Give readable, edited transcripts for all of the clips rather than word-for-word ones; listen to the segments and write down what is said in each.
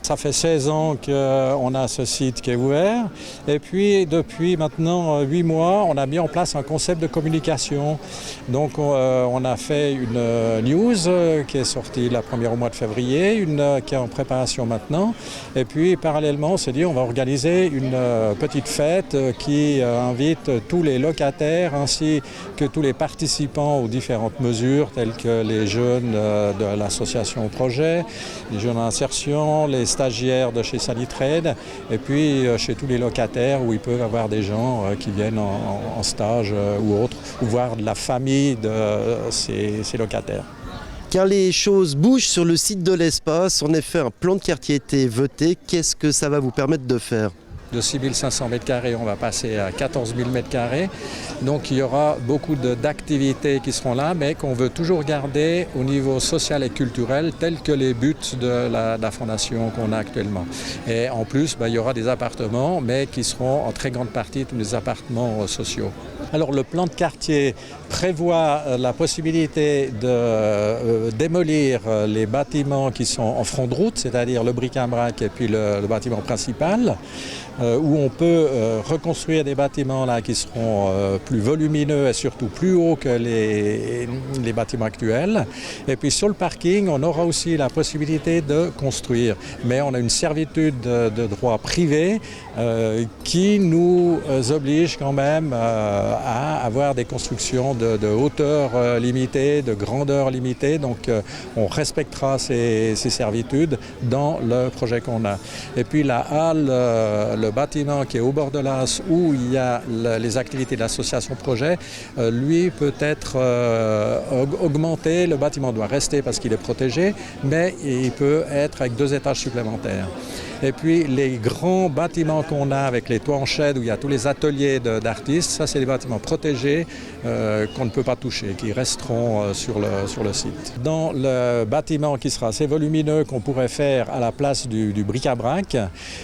Ça fait 16 ans qu'on a ce site qui est ouvert et puis depuis maintenant 8 mois, on a mis en place un concept de communication. Donc on a fait une news qui est sortie la première au mois de février, une qui est en préparation maintenant et puis parallèlement on s'est dit on va organiser une petite fête qui invite tous les locataires ainsi que tous les participants aux différentes mesures telles que les jeunes de l'association Projet, les jeunes en insertion, les stagiaires de chez Sanitrade et puis chez tous les locataires où ils peuvent avoir des gens qui viennent en stage ou autre, ou voir de la famille de ces locataires. Car les choses bougent sur le site de l'espace. En effet, un plan de quartier a été voté. Qu'est-ce que ça va vous permettre de faire ? De 6 500 m², on va passer à 14 000 m². Donc il y aura beaucoup d'activités qui seront là, mais qu'on veut toujours garder au niveau social et culturel, tels que les buts de la fondation qu'on a actuellement. Et en plus, il y aura des appartements, mais qui seront en très grande partie tous les appartements sociaux. Alors le plan de quartier prévoit la possibilité de démolir les bâtiments qui sont en front de route, c'est-à-dire le bric-à-brac et puis le bâtiment principal, où on peut reconstruire des bâtiments là, qui seront plus volumineux et surtout plus hauts que les bâtiments actuels. Et puis sur le parking, on aura aussi la possibilité de construire. Mais on a une servitude de droit privé qui nous oblige quand même à avoir des constructions de hauteur limitée, de grandeur limitée. Donc on respectera ces servitudes dans le projet qu'on a. Et puis la halle, le bâtiment qui est au bord de l'As où il y a les activités de l'association Projet, lui peut être augmenté. Le bâtiment doit rester parce qu'il est protégé, mais il peut être avec 2 étages supplémentaires. Et puis les grands bâtiments qu'on a avec les toits en chaude où il y a tous les ateliers d'artistes, ça c'est des bâtiments protégés qu'on ne peut pas toucher, qui resteront sur le site. Dans le bâtiment qui sera assez volumineux qu'on pourrait faire à la place du bric-à-brac,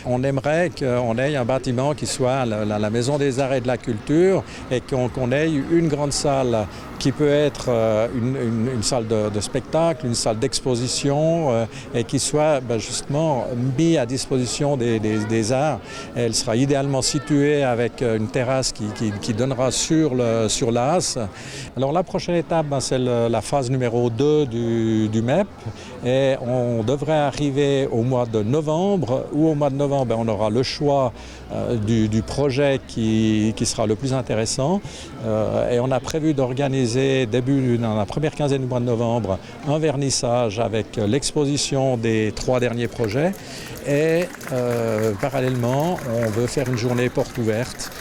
on aimerait qu'on ait un bâtiment qui soit la maison des arts et de la culture et qu'on ait une grande salle qui peut être une salle de spectacle, une salle d'exposition et qui soit justement mis à disposition des arts. Elle sera idéalement située avec une terrasse qui donnera sur l'As. Alors la prochaine étape, c'est la phase numéro 2 du MEP et on devrait arriver au mois de novembre où au mois de novembre on aura le choix du projet qui sera le plus intéressant et on a prévu d'organiser dans la première quinzaine du mois de novembre un vernissage avec l'exposition des 3 derniers projets et parallèlement on veut faire une journée porte ouverte